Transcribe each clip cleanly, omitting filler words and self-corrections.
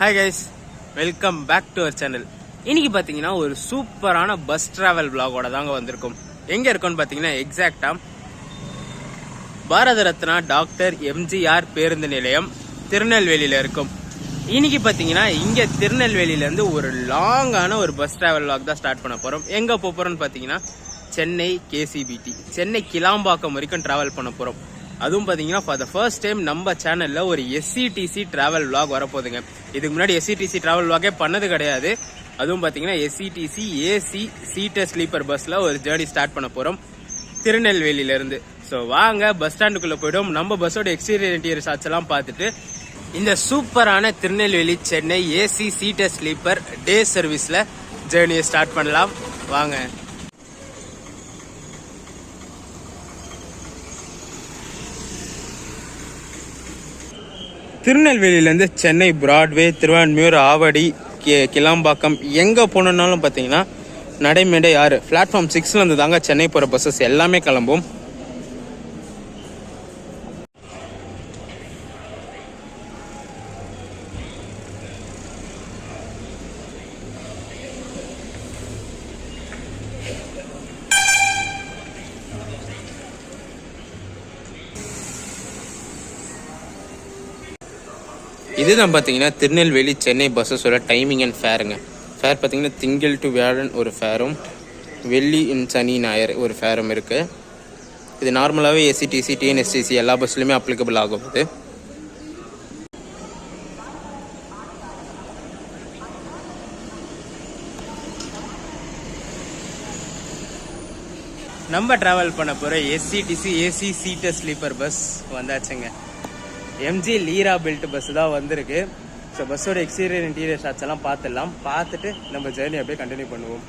Hi guys, welcome back to our channel. இன்னைக்கு பாத்தீங்கன்னா ஒரு சூப்பரான பஸ் டிராவல் vlog-ஓட தாங்க வந்திருக்கோம். எங்க இருக்கோம்னு பாத்தீங்கன்னா எக்ஸாக்ட்டா பாரத ரத்னா டாக்டர் எம்ஜிஆர் பேருந்து நிலையம் திருநெல்வேலியில இருக்கும். இன்னைக்கு பாத்தீங்கன்னா இங்க திருநெல்வேலியில இருந்து ஒரு லாங்கான ஒரு பஸ் டிராவல் vlog தான் ஸ்டார்ட் பண்ண போறோம். எங்க போறோம்னு பாத்தீங்கன்னா சென்னை கேசிபிடி, சென்னை கிளாம்பாக்கம் வரைக்கும் டிராவல் பண்ண போறோம். அதுவும் பாத்தீங்கன்னா ஃபார் த ஃபர்ஸ்ட் டைம் நம்ம சேனல்ல ஒரு எஸ்சிடிசி டிராவல் vlog வரப்போகுதுங்க. இதுக்கு முன்னாடி எஸ்சிடிசி டிராவல் vlog பண்ணது கிடையாது. அதுவும் பாத்தீங்கன்னா எஸ்சிடிசி ஏசி சீட்டர் ஸ்லீப்பர் பஸ்ல ஒரு ஜேர்னி ஸ்டார்ட் பண்ண போறோம் திருநெல்வேலியில இருந்து. ஸோ வாங்க பஸ் ஸ்டாண்டுக்குள்ள போயிடும். நம்ம பஸ்ஸோட எக்ஸ்டீரியர் இன்டீரியர் ஷாட்ஸ் எல்லாம் பார்த்துட்டு இந்த சூப்பரான Tirunelveli Chennai AC seater sleeper day சர்வீஸ்ல ஜேர்னியை ஸ்டார்ட் பண்ணலாம். வாங்க. திருநெல்வேலியிலேருந்து சென்னை பிராட்வே, திருவான்மியூர், ஆவடி, கிளாம்பாக்கம் எங்கே போகணுன்னாலும் பார்த்தீங்கன்னா நடைமேடை 6 பிளாட்ஃபார்ம் 6லேருந்து தாங்க சென்னை போகிற பஸ்ஸஸ் எல்லாமே கிளம்பும். இதுதான் பார்த்தீங்கன்னா திருநெல்வேலி சென்னை பஸ்ஸஸோட டைமிங் அண்ட் ஃபேருங்க. ஃபேர் பார்த்தீங்கன்னா திங்கள் டு வியாழன் ஒரு ஃபேரும், வெள்ளி சனி ஞாயிறு ஒரு ஃபேரும் இருக்குது. இது நார்மலாகவே எஸ்சிடிசி டிஎன்எஸ்டிசி எல்லா பஸ்லையுமே அப்ளிகபிள் ஆகும். இது நம்ம ட்ராவல் பண்ண போகிற SCTC AC seater sleeper bus வந்தாச்சுங்க. எம்ஜி லீரா பெல்ட் பஸ் தான் வந்திருக்கு. ஸோ பஸ்ஸோட எக்ஸ்டீரியர் இன்டீரியர் ஷாட்ஸ் எல்லாம் பார்த்துடலாம். பார்த்துட்டு நம்ம ஜேர்னி அப்படியே கண்டினியூ பண்ணுவோம்.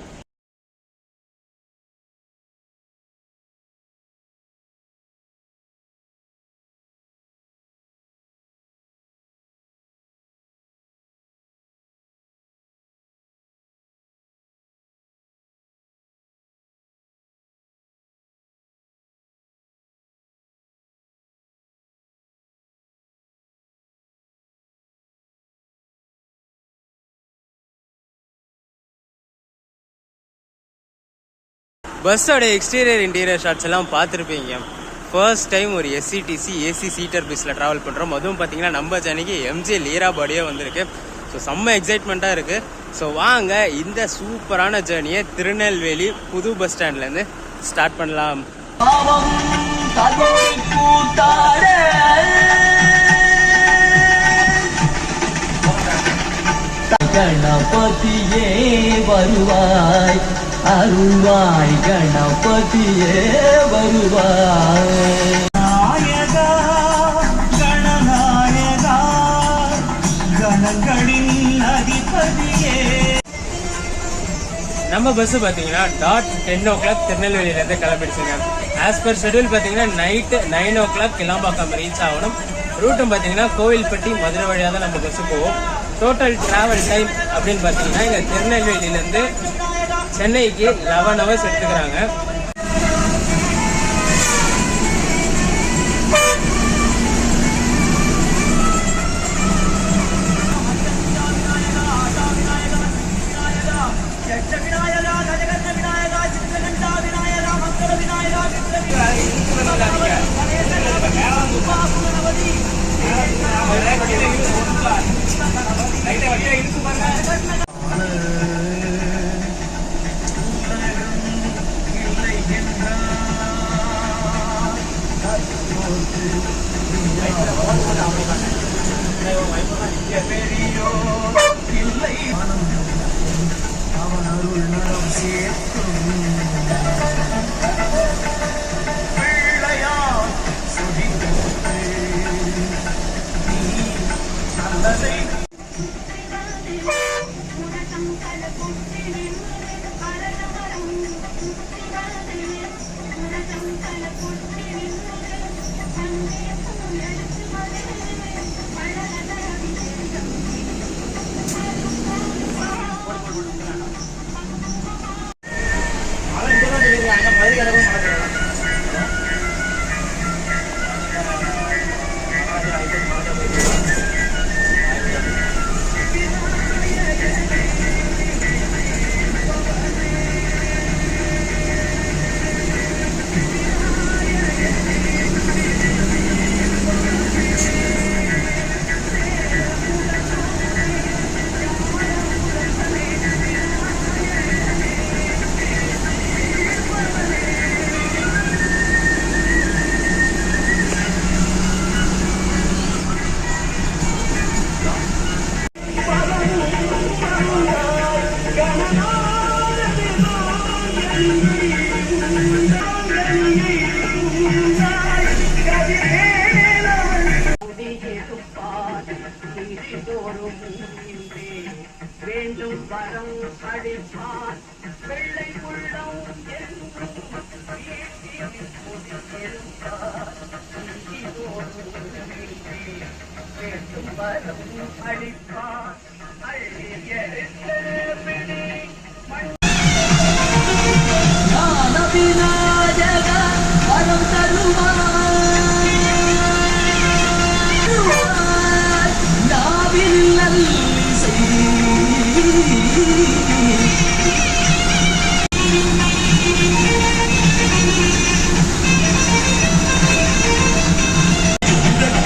பஸ்ஸோட எக்ஸ்டீரியர் இன்டீரியர் ஷாட்ஸ் எல்லாம் பார்த்துருப்பீங்க. ஃபர்ஸ்ட் டைம் ஒரு எஸ்சிடிசி ஏசி சீட்டர் பஸ்ஸில் ட்ராவல் பண்ணுறோம். அதுவும் பார்த்தீங்கன்னா நம்ம சென்னைக்கு எம்ஜி லீரா பாடியே வந்திருக்கு. ஸோ செம்ம எக்ஸைட்மெண்ட்டாக இருக்குது. ஸோ வாங்க இந்த சூப்பரான ஜேர்னியை திருநெல்வேலி புது பஸ் ஸ்டாண்ட்லேருந்து ஸ்டார்ட் பண்ணலாம். கணபதியே வருவாய், அருள்வாய் கணபதியே வருவாய். நாயகா கணநாயகா கணங்களின் அதிபதியே. நம்ம பஸ் பார்த்தீங்கன்னா டாட் 10 o'clock திருநெல்வேலியிலேருந்து கிளம்பிடுச்சுங்க. ஆஸ் பர் ஷெடியூல் பார்த்தீங்கன்னா நைட்டு 9 o'clock கிளாம்பாக்கம் ரீச் ஆகணும். ரூட்டும் பார்த்தீங்கன்னா கோவில்பட்டி மதுரை வழியாக தான் நம்ம பஸ்ஸு போவோம். டோட்டல் டிராவல் டைம் அப்படின்னு பார்த்தீங்கன்னா இங்கே திருநெல்வேலியிலேருந்து சென்னைக்கு 11 hours எடுத்துக்கிறாங்க. வேண்டும் வரம் அளிப்பார் வெள்ளை உள்ளம் என்றும் வேண்டும் வரம் அளிப்பார் ஞானவிநாயக வரம் தருவார் நாவில் நல்லிசை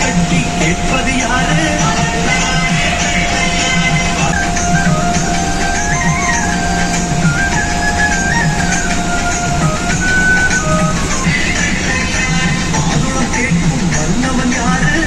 கட்டி கேட்பது யாரு கேட்கும் வல்லவன் யாரு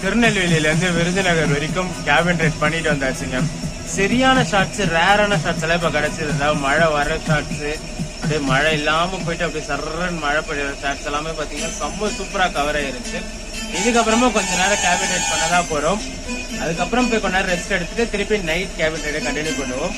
திருநெல்வேலியில இருந்து விருதுநகர் வரைக்கும் கேபின் ரைட் பண்ணிட்டு வந்தாச்சுங்க. சரியான ஷாட்ஸ், ரேரான ஷாட்ஸ் எல்லாம் இப்ப கிடைச்சது. அதாவது மழை வர ஷாட்ஸ், அப்படியே மழை இல்லாம போயிட்டு அப்படியே சர்றன் மழை பெய்யுற ஷாட்ஸ் எல்லாமே பாத்தீங்கன்னா ரொம்ப சூப்பரா கவர் ஆயிருச்சு. இதுக்கப்புறமா கொஞ்ச நேரம் கேபின் ரைட் பண்ணதான் போறோம். அதுக்கப்புறம் போய் கொஞ்ச நேரம் ரெஸ்ட் எடுத்துட்டு திருப்பி நைட் கேபின் ரைடை கண்டினியூ பண்ணுவோம்.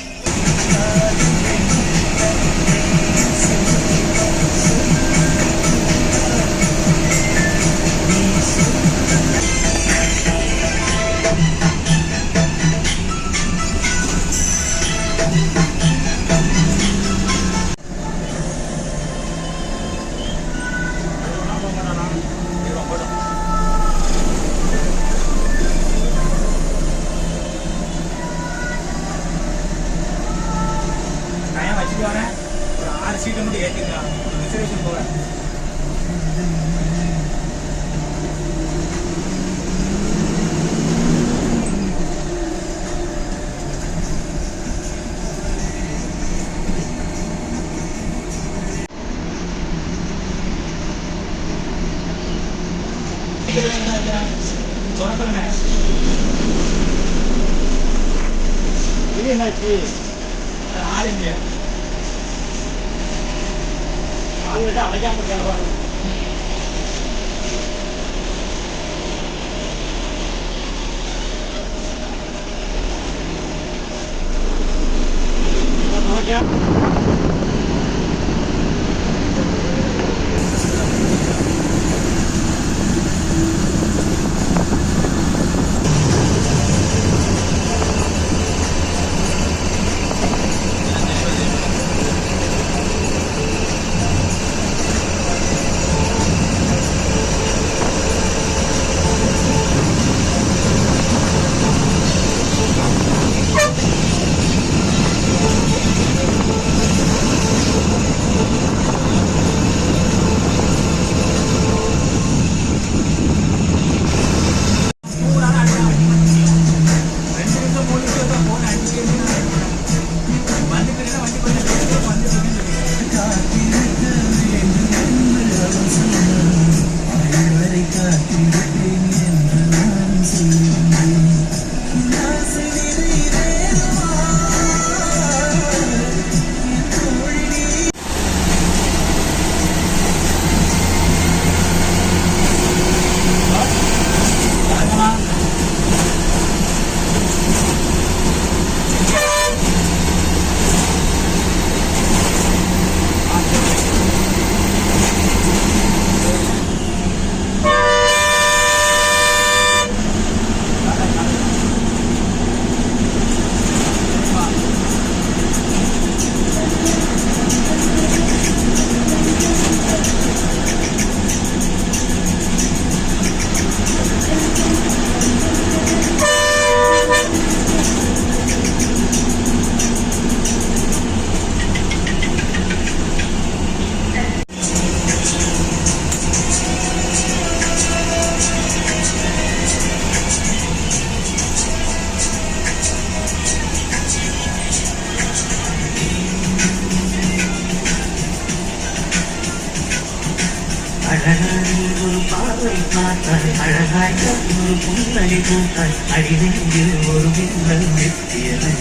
அழகா நீ ஒரு பார்வை பார்த்தாய், அழகாய் ஒரு புன்னகை பூத்தாய், அடிநெஞ்சில் ஒரு மின்னல் நிற்கிறது.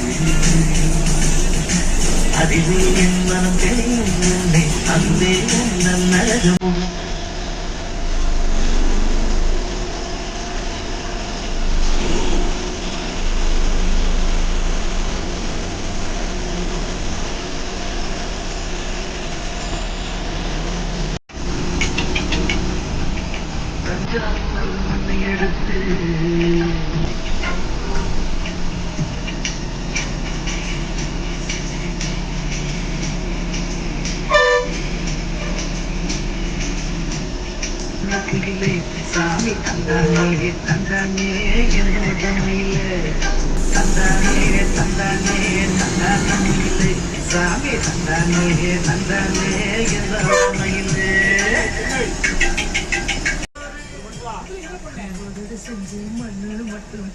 அதிலே என் மனம் தெரியும் முன்னே அந்தே உந்தன் அழகும். எடுத்து நக்கிலே சாமி தந்தானே தந்தானே என்னோடமையிலே தந்தானே தந்தானே தந்தானே சாமி தந்தானே தந்தானே என்னோடமையிலே செஞ்சு மண்ணு மட்டும்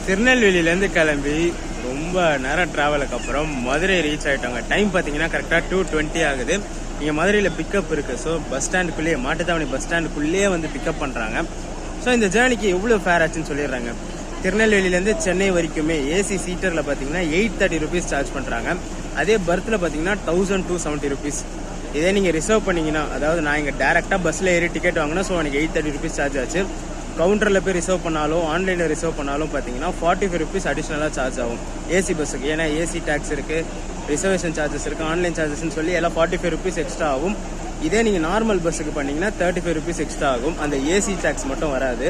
திருநெல்வேலியிலேருந்து கிளம்பி ரொம்ப நேரம் டிராவலுக்கு அப்புறம் மதுரை ரீச் ஆகிட்டாங்க. டைம் பார்த்தீங்கன்னா கரெக்டாக 2:20 ஆகுது. இங்கே மதுரையில் பிக்கப் இருக்குது. ஸோ பஸ் ஸ்டாண்டுக்குள்ளேயே, மாட்டுத்தாவணி பஸ் ஸ்டாண்டுக்குள்ளேயே வந்து பிக்கப் பண்ணுறாங்க. ஸோ இந்த ஜேர்னிக்கு எவ்வளோ ஃபேர் ஆச்சுன்னு சொல்லிடுறாங்க. திருநெல்வேலியிலேருந்து சென்னை வரைக்குமே ஏசி சீட்டரில் பார்த்தீங்கன்னா 830 rupees சார்ஜ் பண்ணுறாங்க. அதே பர்த்தில் பார்த்தீங்கன்னா 1270 rupees. இதே நீங்கள் ரிசர்வ் பண்ணிங்கன்னா, அதாவது நான் இங்கே டேரெக்டாக பஸ்ஸில் ஏறி டிக்கெட் வாங்கினா, ஸோ எனக்கு 830 rupees சார்ஜ் ஆச்சு. கவுண்டரில் போய் ரிசர்வ் பண்ணாலும் ஆன்லைனில் ரிசர்வ் பண்ணாலும் பார்த்தீங்கன்னா 45 rupees அடிஷ்னலாக சார்ஜ் ஆகும் ஏசி பஸ்ஸுக்கு. ஏன்னா ஏசி டேக்ஸ் இருக்குது, ரிசர்வேஷன் சார்ஜஸ் இருக்குது, ஆன்லைன் சார்ஜஸ்ன்னு சொல்லி எல்லாம் 45 rupees எக்ஸ்ட்ரா ஆகும். இதே நீங்கள் நார்மல் பஸ்ஸுக்கு பண்ணிங்கன்னா 35 rupees எக்ஸ்ட்ரா ஆகும். அந்த ஏசி டேக்ஸ் மட்டும் வராது.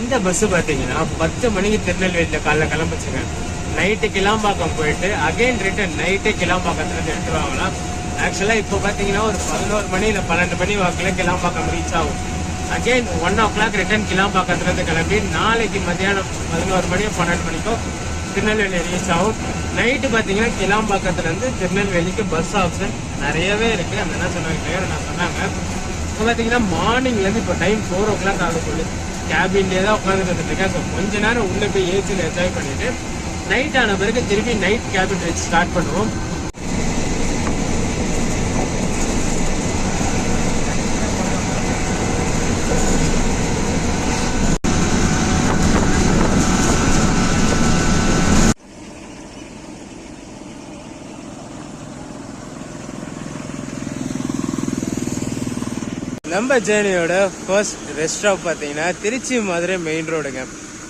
இந்த பஸ் பார்த்தீங்கன்னா 10 மணிக்கு திருநெல்வேலியில் காலைல கிளம்பிச்சுங்க. நைட்டு கிளாம்பாக்கம் போயிட்டு அகைன் ரிட்டர்ன் நைட்டு கிளாம்பாக்கத்துலேருந்து எடுத்துருவாங்களாம். ஆக்சுவலாக இப்போ பார்த்தீங்கன்னா ஒரு 11 மணி இல்லை 12 மணி வாக்கில் கிளாம்பாக்கம் ரீச் ஆகும். அகைன் 1 o'clock ரிட்டர்ன் கிளாம்பாக்கத்துலேருந்து கிளம்பி நாளைக்கு மத்தியானம் 11 மணியோ 12 மணிக்கோ திருநெல்வேலி ரீச் ஆகும். நைட்டு பார்த்தீங்கன்னா கிளாம்பாக்கத்துலேருந்து திருநெல்வேலிக்கு பஸ் ஆப்ஷன் நிறையவே இருக்குது. அந்த என்ன சொன்னாங்க நான் சொன்னாங்க. இப்போ பார்த்தீங்கன்னா மார்னிங்லேருந்து இப்போ டைம் 4 o'clock ஆக சொல்லி கேபின்லேயே தான் உட்காந்துட்டு இருக்கேன். ஸோ கொஞ்ச நேரம் உள்ளே போய் ஏசியில் என்ஜாய் பண்ணிட்டு நைட் ஆன பிறகு திருப்பி நைட் கேபின் வச்சு ஸ்டார்ட் பண்ணுவோம். நம்ம ஜேர்னியோட ஃபர்ஸ்ட் ரெஸ்ட் ஸ்டாப் பார்த்தீங்கன்னா திருச்சி மதுரை மெயின் ரோடுங்க.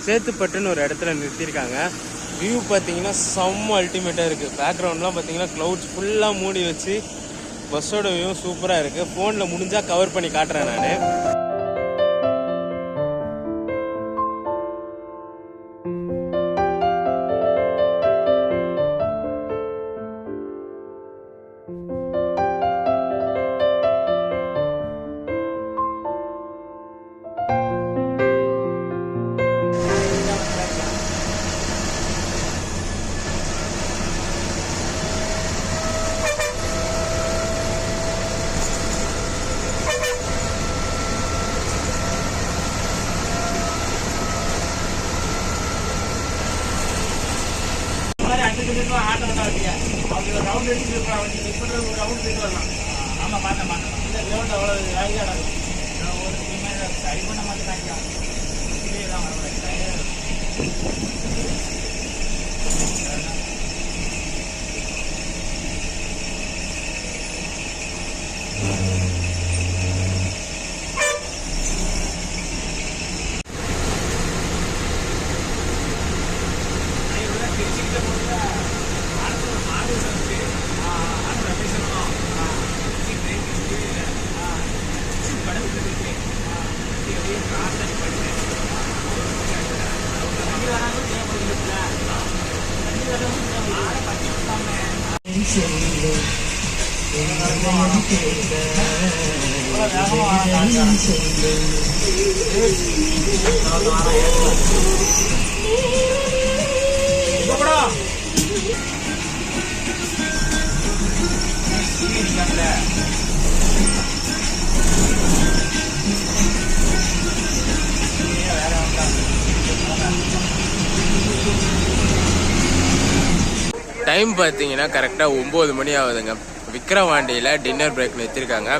சேத்துப்பட்டுன்னு ஒரு இடத்துல நிறுத்தியிருக்காங்க. வியூ பார்த்தீங்கன்னா செம்ம அல்டிமேட்டாக இருக்குது. பேக்ரவுண்ட்லாம் பார்த்தீங்கன்னா க்ளவுட்ஸ் ஃபுல்லாக மூடி வச்சு பஸ்ஸோட வியூ சூப்பராக இருக்குது. ஃபோனில் முடிஞ்சால் கவர் பண்ணி காட்டுறேன் நான். செல்லும் எங்களையும் கேட்க இதயம் செல்லும் டைம் பார்த்தீங்கன்னா கரெக்டாக 9 மணி ஆகுதுங்க. விக்ரவாண்டியில் டின்னர் பிரேக் நிறுத்திருக்காங்க.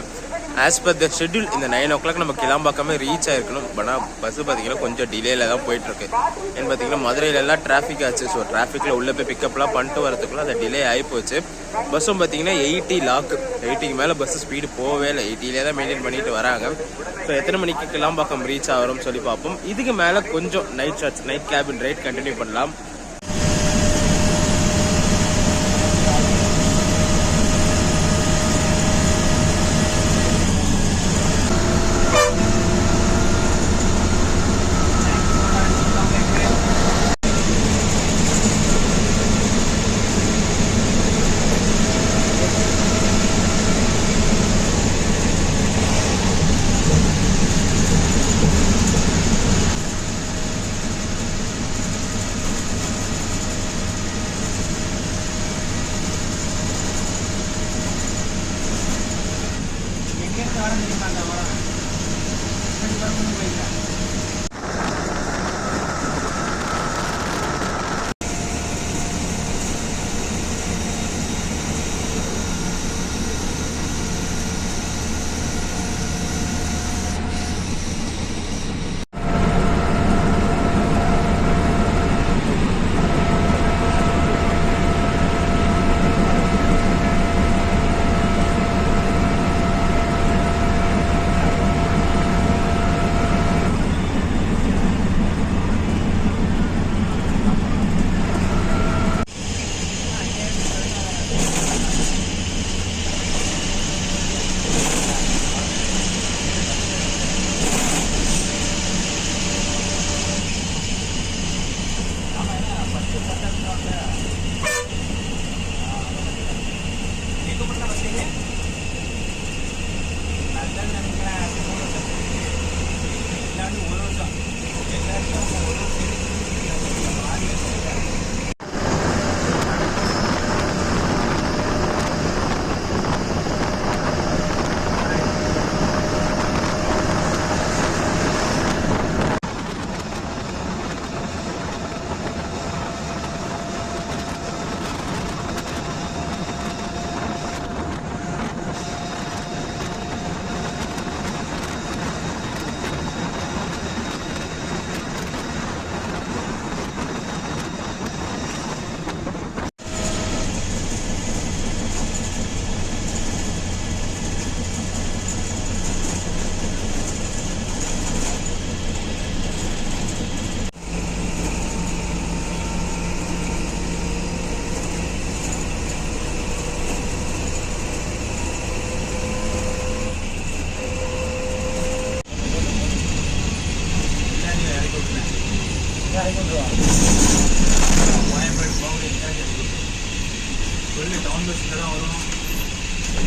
ஆஸ் பர் த ஷெட்யூல் இந்த 9 o'clock நம்ம கிளம்பாக்கமே ரீச் ஆயிருக்கணும். ஆனால் பஸ்ஸு பார்த்தீங்கன்னா கொஞ்சம் டிலேயில் தான் போயிட்டுருக்கு. ஏன்னு பார்த்தீங்கன்னா மதுரையிலலாம் டிராஃபிக் ஆச்சு. ஸோ டிராஃபிக்கில் உள்ளே போய் பிக்கப்லாம் பண்ணிட்டு வரதுக்குள்ள அந்த டிலே ஆகிப்போச்சு. பஸ்ஸும் பார்த்தீங்கன்னா 80 லாக், 80க்கு மேலே பஸ்ஸு ஸ்பீடு போகவே இல்லை. 80லே தான் மெயின்டைன் பண்ணிட்டு வராங்க. ஸோ எத்தனை மணிக்கு கிளம்பாக்கம் ரீச் ஆகிறோம்னு சொல்லி பார்ப்போம். இதுக்கு மேலே கொஞ்சம் night shots, night cabin right continue பண்ணலாம்.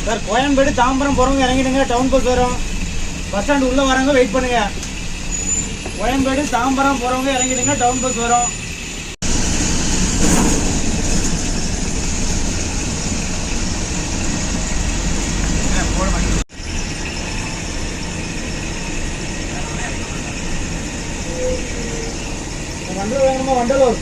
சார் கோயம்பேடு தாம்பரம் போகிறவங்க இறங்கிடுங்க, டவுன் பஸ் வரும். பஸ் ஸ்டாண்டு உள்ளே வரவங்க வெயிட் பண்ணுங்க. கோயம்பேடு தாம்பரம் போகிறவங்க இறங்கிடுங்க, டவுன் பஸ் வரும். வண்டலூர் வேணுமா? வண்டலூர்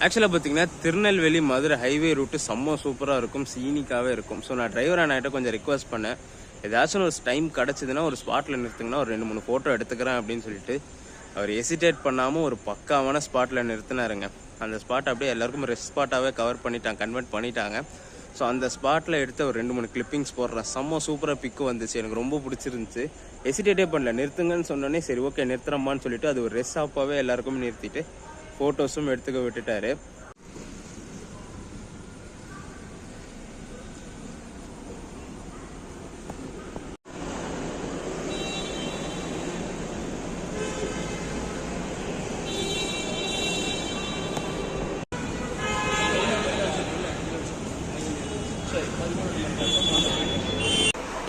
ஆக்சுவலாக பார்த்தீங்கன்னா திருநெல்வேலி மதுரை ஹைவே ரூட்டு செம்ம சூப்பராக இருக்கும், சீனிக்காகவே இருக்கும். ஸோ நான் டிரைவர் அண்ணாகிட்ட கொஞ்சம் ரிக்வஸ்ட் பண்ணேன், ஏதாச்சும் ஒரு டைம் கிடச்சிதுன்னா ஒரு ஸ்பாட்டில் நிறுத்துங்கன்னா ஒரு 2-3 ஃபோட்டோ எடுத்துக்கிறேன் அப்படின்னு சொல்லிட்டு அவர் எசிடேட் பண்ணாமல் ஒரு பக்காவான ஸ்பாட்டில் நிறுத்தினாருங்க. அந்த ஸ்பாட் அப்படியே எல்லாருக்கும் ரெஸ்ட் ஸ்பாட்டாகவே கன்வெர்ட் பண்ணிட்டாங்க. ஸோ அந்த ஸ்பாட்டில் எடுத்து ஒரு 2-3 கிளிப்பிங்ஸ் போடுறேன். செம்ம சூப்பராக பிக்கு வந்துச்சு, எனக்கு ரொம்ப பிடிச்சிருந்துச்சு. எசிடேட்டே பண்ணல, நிறுத்துங்கன்னு சொன்னோன்னே சரி ஓகே நிறுத்துறம்மான்னு சொல்லிட்டு அது ஒரு ரெஸ்ட் ஸ்டாப்பாகவே எல்லாருக்கும் நிறுத்திட்டு ஃபோட்டோஸும் எடுத்துக்க விட்டுட்டாரு.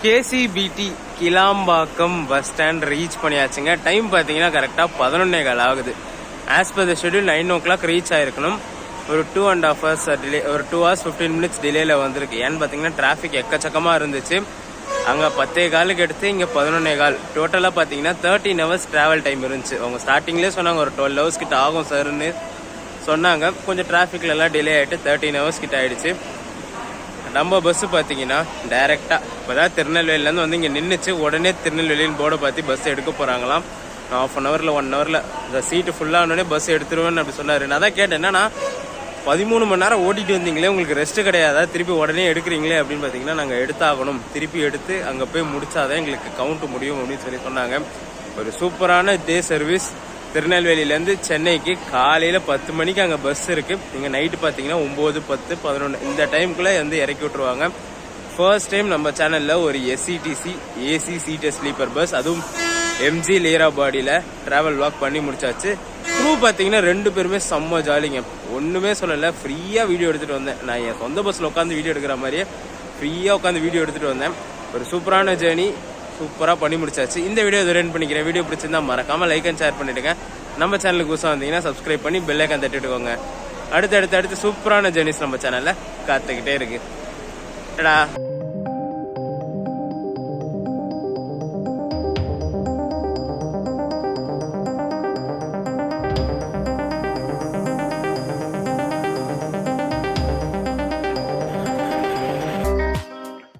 KCBT Kilambakkam bus stand reach பண்ணியாச்சுங்க. டைம் பார்த்தீங்கன்னா கரெக்டாக 11:15 ஆகுது. As per the schedule 9 o'clock reach ஆயிருக்கணும். ஒரு 2.5 hours டிலே, ஒரு 2 hours 15 minutes டிலேல வந்திருக்கு. ஏன்னு பார்த்தீங்கன்னா டிராஃபிக் எக்கச்சக்கமாக இருந்துச்சு. அங்கே 10:15 எடுத்து இங்கே 11:15. டோட்டலாக பார்த்தீங்கன்னா 13 hours ட்ராவல் டைம் இருந்துச்சு. அவங்க ஸ்டார்டிங்லேயே சொன்னாங்க ஒரு 12 hours கிட்ட ஆகும் சார்ன்னு சொன்னாங்க. கொஞ்சம் டிராஃபிக்ல எல்லாம் டிலே ஆகிட்டு 13 hours கிட்ட ஆயிடுச்சு. நம்ம பஸ்ஸு பார்த்தீங்கன்னா டைரெக்டாக இப்போ தான் திருநெல்வேலியிலேருந்து வந்து இங்கே நின்றுச்சு. உடனே திருநெல்வேலின்னு போர்டை பார்த்து பஸ் எடுக்க போகிறாங்களாம். 1/2 hour 1 hour இந்த சீட்டு ஃபுல்லானோடனே பஸ் எடுத்துருவேன்னு அப்படி சொன்னார். நான் தான் கேட்டேன், என்னன்னா 13 மணி நேரம் ஓட்டிட்டு வந்தீங்களே, உங்களுக்கு ரெஸ்ட்டு கிடையாதா, திருப்பி உடனே எடுக்கிறீங்களே அப்படின்னு பார்த்தீங்கன்னா நாங்கள் எடுத்தாகணும், திருப்பி எடுத்து அங்கே போய் முடிச்சாதான் எங்களுக்கு கவுண்ட் முடியும் அப்படின்னு சொல்லி சொன்னாங்க. ஒரு சூப்பரான டே சர்வீஸ். திருநெல்வேலியிலேருந்து சென்னைக்கு காலையில் 10 மணிக்கு அங்கே பஸ் இருக்குது. இங்கே நைட்டு பார்த்தீங்கன்னா 9, 10, 11 இந்த டைமுக்குள்ளே வந்து இறக்கி விட்ருவாங்க. ஃபர்ஸ்ட் டைம் நம்ம சேனலில் ஒரு SCTC AC seater sleeper bus, அதுவும் எம்ஜி லீராபாடியில் ட்ராவல் வாக் பண்ணி முடிச்சாச்சு. க்ரூ பார்த்தீங்கன்னா 2 பேருமே செம்ம ஜாலிங்க, ஒன்றுமே சொல்லலை. ஃப்ரீயாக வீடியோ எடுத்துகிட்டு வந்தேன். நான் என் சொந்த பஸ்ஸில் உட்காந்து வீடியோ எடுக்கிற மாதிரியே ஃப்ரீயாக உட்காந்து வீடியோ எடுத்துகிட்டு வந்தேன். ஒரு சூப்பரான ஜேர்னி சூப்பராக பண்ணி முடிச்சாச்சு. இந்த வீடியோ ரெண்ட் பண்ணிக்கிறேன். வீடியோ பிடிச்சிருந்தா மறக்காமல் லைக் அண்ட் ஷேர் பண்ணிவிடுங்க. நம்ம சேனலுக்கு புதுசாக வந்தீங்கன்னா சப்ஸ்கிரைப் பண்ணி பெல் ஐக்கான் தட்டிட்டுக்கோங்க. அடுத்து சூப்பரான ஜேர்னிஸ் நம்ம சேனலில் காத்துக்கிட்டே இருக்கு.